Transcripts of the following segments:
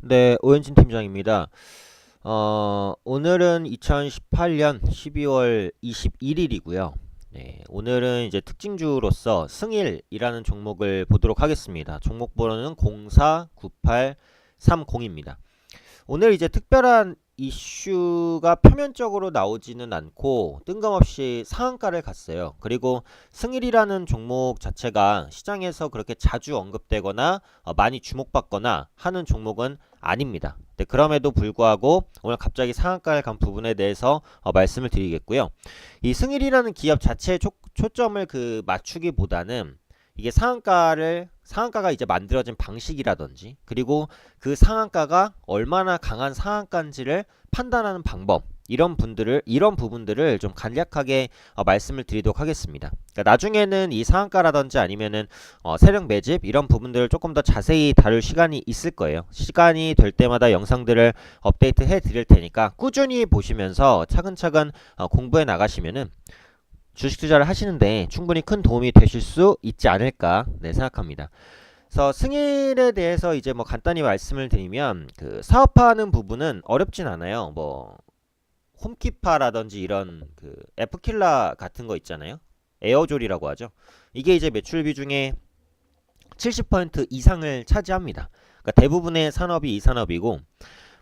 네, 오현진 팀장입니다. 오늘은 2018년 12월 21일이고요. 네, 오늘은 이제 특징주로서 승일이라는 종목을 보도록 하겠습니다. 종목 번호는 049830입니다. 오늘 이제 특별한 이슈가 표면적으로 나오지는 않고 뜬금없이 상한가를 갔어요. 그리고 승일이라는 종목 자체가 시장에서 그렇게 자주 언급되거나 많이 주목받거나 하는 종목은 아닙니다. 네, 그럼에도 불구하고 오늘 갑자기 상한가를 간 부분에 대해서 말씀을 드리겠고요. 이 승일이라는 기업 자체에 초점을 맞추기보다는 이게 상한가가 이제 만들어진 방식이라든지, 그리고 그 상한가가 얼마나 강한 상한가인지를 판단하는 방법, 이런 부분들을 좀 간략하게 말씀을 드리도록 하겠습니다. 그러니까 나중에는 이 상한가라든지 아니면은 세력 매집 이런 부분들을 조금 더 자세히 다룰 시간이 있을 거예요. 시간이 될 때마다 영상들을 업데이트 해 드릴 테니까 꾸준히 보시면서 차근차근 공부해 나가시면은 주식 투자를 하시는데 충분히 큰 도움이 되실 수 있지 않을까 생각합니다. 그래서 승일에 대해서 이제 뭐 간단히 말씀을 드리면, 그 사업화하는 부분은 어렵진 않아요. 뭐 홈키파라든지 이런 그 F킬라 같은 거 있잖아요. 에어졸이라고 하죠. 이게 이제 매출 비중의 70% 이상을 차지합니다. 그러니까 대부분의 산업이 이 산업이고,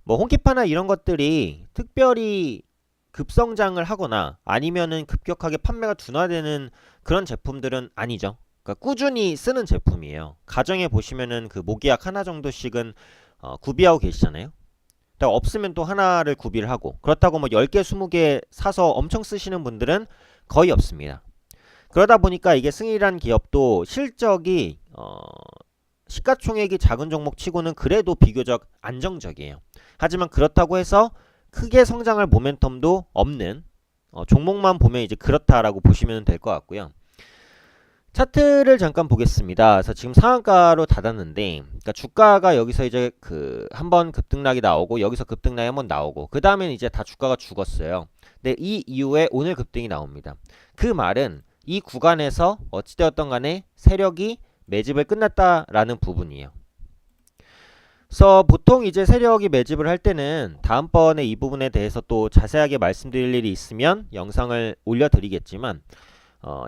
뭐 홈키파나 이런 것들이 특별히 급성장을 하거나 아니면은 급격하게 판매가 둔화되는 그런 제품들은 아니죠. 그러니까 꾸준히 쓰는 제품이에요. 가정에 보시면은 그 모기약 하나 정도씩은 구비하고 계시잖아요. 그러니까 없으면 또 하나를 구비를 하고, 그렇다고 뭐 10개, 20개 사서 엄청 쓰시는 분들은 거의 없습니다. 그러다 보니까 이게 승일이라는 기업도 실적이 시가총액이 작은 종목 치고는 그래도 비교적 안정적이에요. 하지만 그렇다고 해서 크게 성장할 모멘텀도 없는 종목만 보면 이제 그렇다라고 보시면 될 것 같고요. 차트를 잠깐 보겠습니다. 그래서 지금 상한가로 닫았는데, 그러니까 주가가 여기서 이제 그 한번 급등락이 나오고 여기서 급등락이 한번 나오고 그 다음엔 이제 다 주가가 죽었어요. 근데 이 이후에 오늘 급등이 나옵니다. 그 말은 이 구간에서 어찌되었던 간에 세력이 매집을 끝났다라는 부분이에요. 그래서 보통 이제 세력이 매집을 할 때는 다음번에 이 부분에 대해서 또 자세하게 말씀드릴 일이 있으면 영상을 올려드리겠지만,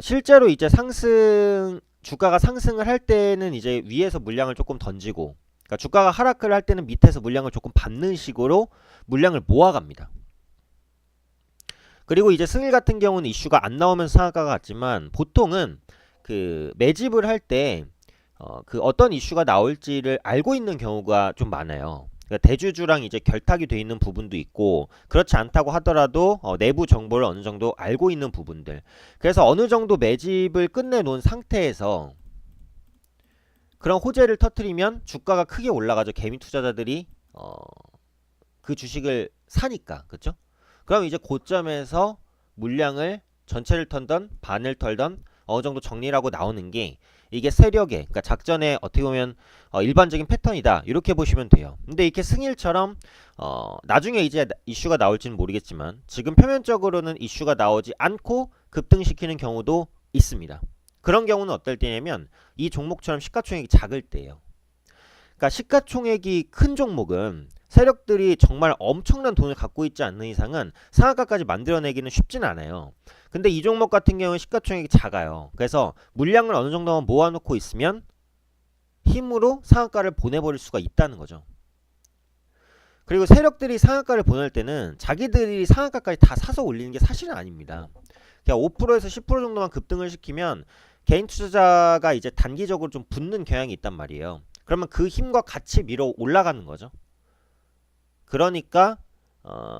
실제로 이제 주가가 상승을 할 때는 이제 위에서 물량을 조금 던지고, 그러니까 주가가 하락을 할 때는 밑에서 물량을 조금 받는 식으로 물량을 모아갑니다. 그리고 이제 승일 같은 경우는 이슈가 안 나오면서 상한가가 갔지만, 보통은 그 매집을 할 때 그 어떤 이슈가 나올지를 알고 있는 경우가 좀 많아요. 그러니까 대주주랑 이제 결탁이 돼 있는 부분도 있고, 그렇지 않다고 하더라도 내부 정보를 어느 정도 알고 있는 부분들. 그래서 어느 정도 매집을 끝내 놓은 상태에서 그런 호재를 터트리면 주가가 크게 올라가죠. 개미 투자자들이 그 주식을 사니까, 그렇죠? 그럼 이제 고점에서 물량을 전체를 털던 반을 털던 어느 정도 정리를 하고 나오는 게 이게 세력의, 그러니까 작전의 어떻게 보면 일반적인 패턴이다, 이렇게 보시면 돼요. 근데 이렇게 승일처럼 나중에 이제 이슈가 나올지는 모르겠지만 지금 표면적으로는 이슈가 나오지 않고 급등시키는 경우도 있습니다. 그런 경우는 어떨 때냐면 이 종목처럼 시가총액이 작을 때예요. 그러니까 시가총액이 큰 종목은 세력들이 정말 엄청난 돈을 갖고 있지 않는 이상은 상한가까지 만들어내기는 쉽진 않아요. 근데 이 종목 같은 경우는 시가총액이 작아요. 그래서 물량을 어느 정도만 모아놓고 있으면 힘으로 상한가를 보내버릴 수가 있다는 거죠. 그리고 세력들이 상한가를 보낼 때는 자기들이 상한가까지 다 사서 올리는 게 사실은 아닙니다. 그냥 5%에서 10% 정도만 급등을 시키면 개인 투자자가 이제 단기적으로 좀 붙는 경향이 있단 말이에요. 그러면 그 힘과 같이 밀어 올라가는 거죠. 그러니까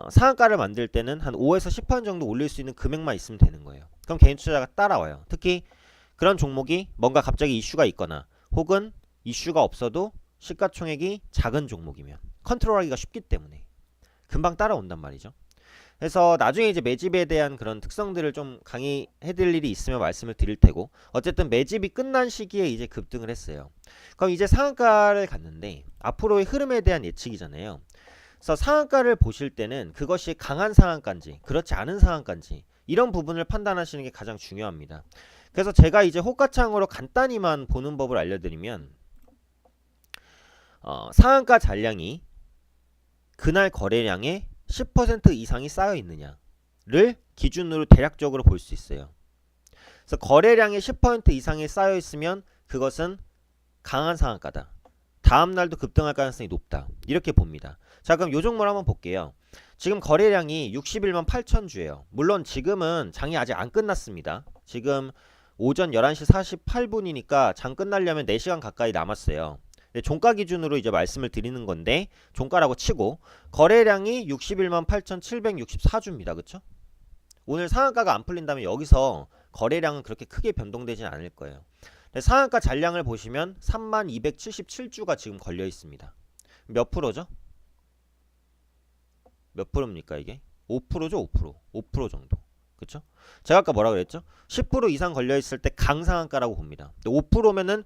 상한가를 만들 때는 한 5에서 10% 정도 올릴 수 있는 금액만 있으면 되는 거예요. 그럼 개인 투자자가 따라와요. 특히 그런 종목이 뭔가 갑자기 이슈가 있거나 혹은 이슈가 없어도 시가총액이 작은 종목이면 컨트롤하기가 쉽기 때문에 금방 따라온단 말이죠. 그래서 나중에 이제 매집에 대한 그런 특성들을 좀 강의해드릴 일이 있으면 말씀을 드릴 테고, 어쨌든 매집이 끝난 시기에 이제 급등을 했어요. 그럼 이제 상한가를 갔는데 앞으로의 흐름에 대한 예측이잖아요. 그래서 상한가를 보실 때는 그것이 강한 상한가인지 그렇지 않은 상한가인지 이런 부분을 판단하시는 게 가장 중요합니다. 그래서 제가 이제 호가창으로 간단히만 보는 법을 알려드리면, 상한가 잔량이 그날 거래량의 10% 이상이 쌓여 있느냐를 기준으로 대략적으로 볼 수 있어요. 그래서 거래량의 10% 이상이 쌓여 있으면 그것은 강한 상한가다. 다음 날도 급등할 가능성이 높다. 이렇게 봅니다. 자, 그럼 요 종목을 한번 볼게요. 지금 거래량이 61만 8천 주예요. 물론 지금은 장이 아직 안 끝났습니다. 지금 오전 11시 48분이니까 장 끝나려면 4시간 가까이 남았어요. 종가 기준으로 이제 말씀을 드리는 건데, 종가라고 치고 거래량이 61만 8,764주입니다. 그쵸? 오늘 상한가가 안 풀린다면 여기서 거래량은 그렇게 크게 변동되진 않을 거예요. 상한가 잔량을 보시면 3277주가 지금 걸려 있습니다. 몇 프로죠? 몇 프로입니까 이게? 5%죠. 5% 정도. 그쵸? 제가 아까 뭐라 그랬죠? 10% 이상 걸려 있을 때 강상한가라고 봅니다. 5%면은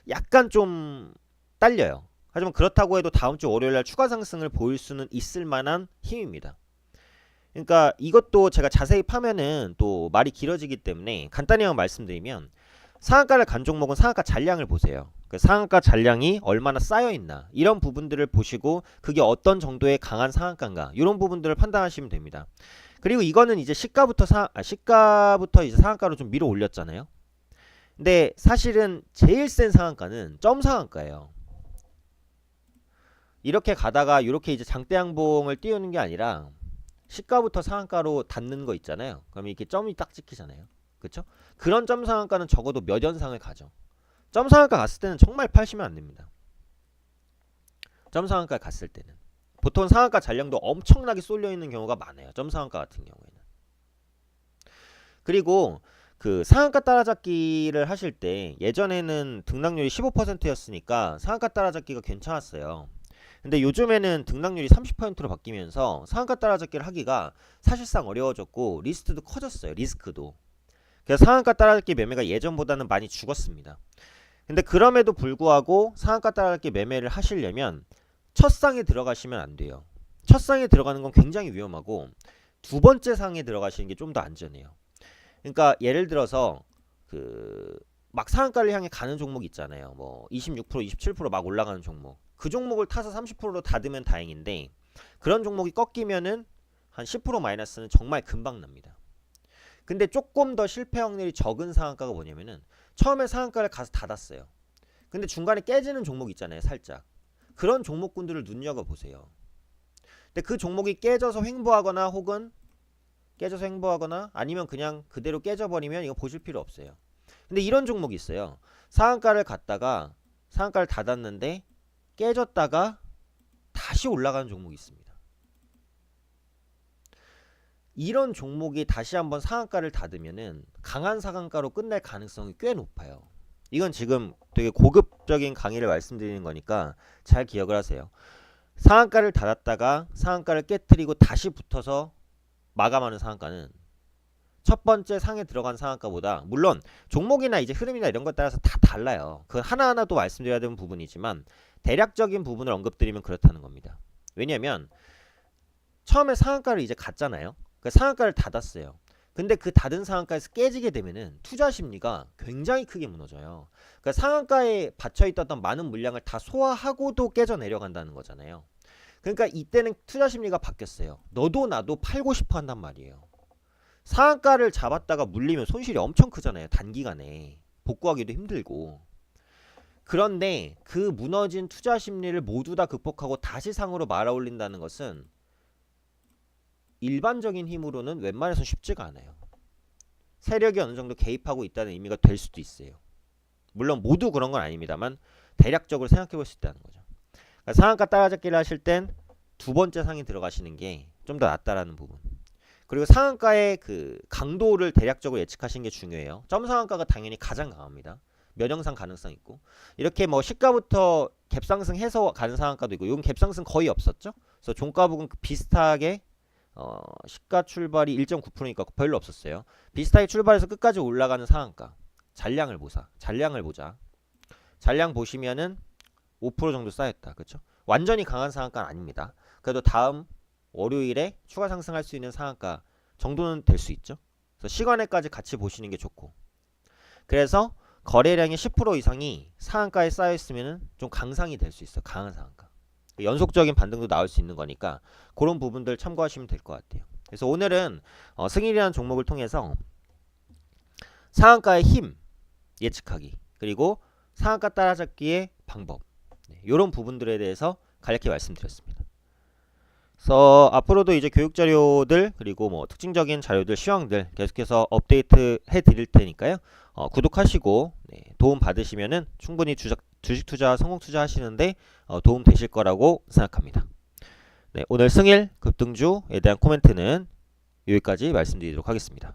약간 좀 딸려요. 하지만 그렇다고 해도 다음 주 월요일날 추가 상승을 보일 수는 있을 만한 힘입니다. 그러니까 이것도 제가 자세히 파면은 또 말이 길어지기 때문에 간단히만 말씀드리면, 상한가를 간 종목은 상한가 잔량을 보세요. 그 상한가 잔량이 얼마나 쌓여있나, 이런 부분들을 보시고 그게 어떤 정도의 강한 상한가인가, 이런 부분들을 판단하시면 됩니다. 그리고 이거는 이제 시가부터 이제 상한가로 좀 밀어 올렸잖아요. 근데 사실은 제일 센 상한가는 점 상한가예요. 이렇게 가다가 이렇게 이제 장대 양봉을 띄우는 게 아니라 시가부터 상한가로 닿는 거 있잖아요. 그럼 이렇게 점이 딱 찍히잖아요. 그쵸? 그런 점 상한가는 적어도 몇 연상을 가죠. 점 상한가 갔을 때는 정말 팔시면 안 됩니다. 점 상한가 갔을 때는 보통 상한가 잔량도 엄청나게 쏠려 있는 경우가 많아요. 점 상한가 같은 경우에는. 그리고 그 상한가 따라잡기를 하실 때 예전에는 등락률이 15%였으니까 상한가 따라잡기가 괜찮았어요. 근데 요즘에는 등락률이 30%로 바뀌면서 상한가 따라잡기를 하기가 사실상 어려워졌고 리스크도 커졌어요. 리스크도. 그래서 상한가 따라잡기 매매가 예전보다는 많이 죽었습니다. 근데 그럼에도 불구하고 상한가 따라잡기 매매를 하시려면 첫 상에 들어가시면 안 돼요. 첫 상에 들어가는 건 굉장히 위험하고 두 번째 상에 들어가시는 게 좀 더 안전해요. 그러니까 예를 들어서 막 상한가를 향해 가는 종목 있잖아요. 뭐 26%, 27% 막 올라가는 종목. 그 종목을 타서 30%로 닫으면 다행인데, 그런 종목이 꺾이면은 한 10% 마이너스는 정말 금방 납니다. 근데 조금 더 실패 확률이 적은 상한가가 뭐냐면은 처음에 상한가를 가서 닫았어요. 근데 중간에 깨지는 종목 있잖아요. 살짝. 그런 종목군들을 눈여겨보세요. 근데 그 종목이 깨져서 횡보하거나 혹은 깨져서 횡보하거나 아니면 그냥 그대로 깨져버리면 이거 보실 필요 없어요. 근데 이런 종목이 있어요. 상한가를 갔다가 상한가를 닫았는데 깨졌다가 다시 올라가는 종목이 있습니다. 이런 종목이 다시 한번 상한가를 닫으면은 강한 상한가로 끝날 가능성이 꽤 높아요. 이건 지금 되게 고급적인 강의를 말씀드리는 거니까 잘 기억을 하세요. 상한가를 닫았다가 상한가를 깨트리고 다시 붙어서 마감하는 상한가는 첫 번째 상에 들어간 상한가보다, 물론 종목이나 이제 흐름이나 이런 것 따라서 다 달라요. 그건 하나하나 또 말씀드려야 되는 부분이지만 대략적인 부분을 언급드리면 그렇다는 겁니다. 왜냐면 처음에 상한가를 이제 갔잖아요. 그 상한가를 닫았어요. 근데 그 닫은 상한가에서 깨지게 되면은 투자 심리가 굉장히 크게 무너져요. 그러니까 상한가에 받쳐있던 많은 물량을 다 소화하고도 깨져 내려간다는 거잖아요. 그러니까 이때는 투자 심리가 바뀌었어요. 너도 나도 팔고 싶어 한단 말이에요. 상한가를 잡았다가 물리면 손실이 엄청 크잖아요. 단기간에 복구하기도 힘들고. 그런데 그 무너진 투자 심리를 모두 다 극복하고 다시 상으로 말아 올린다는 것은 일반적인 힘으로는 웬만해서 쉽지가 않아요. 세력이 어느 정도 개입하고 있다는 의미가 될 수도 있어요. 물론 모두 그런 건 아닙니다만 대략적으로 생각해 볼 수 있다는 거죠. 그러니까 상한가 따라잡기를 하실 땐 두 번째 상에 들어가시는 게 좀 더 낫다라는 부분. 그리고 상한가의 그 강도를 대략적으로 예측하시는 게 중요해요. 점 상한가가 당연히 가장 강합니다. 면역상 가능성 있고, 이렇게 뭐 시가부터 갭상승해서 가는 상한가도 있고, 이건 갭상승 거의 없었죠. 그래서 종가 부분 비슷하게 시가 출발이 1.9%니까 별로 없었어요. 비슷하게 출발해서 끝까지 올라가는 상한가. 잔량을 보자. 잔량 보시면은 5% 정도 쌓였다. 그렇죠? 완전히 강한 상한가는 아닙니다. 그래도 다음 월요일에 추가 상승할 수 있는 상한가 정도는 될 수 있죠. 그래서 시간에까지 같이 보시는 게 좋고. 그래서 거래량의 10% 이상이 상한가에 쌓여 있으면은 좀 강상이 될 수 있어. 강한 상한가. 연속적인 반등도 나올 수 있는 거니까 그런 부분들 참고하시면 될 것 같아요. 그래서 오늘은 승일이라는 종목을 통해서 상한가의 힘 예측하기, 그리고 상한가 따라잡기의 방법, 이런 부분들에 대해서 간략히 말씀드렸습니다. 그래서 앞으로도 이제 교육 자료들, 그리고 뭐 특징적인 자료들, 시황들 계속해서 업데이트 해 드릴 테니까요. 구독하시고 도움 받으시면은 충분히 주식 투자, 성공 투자 하시는데 도움 되실 거라고 생각합니다. 오늘 승일 급등주에 대한 코멘트는 여기까지 말씀드리도록 하겠습니다.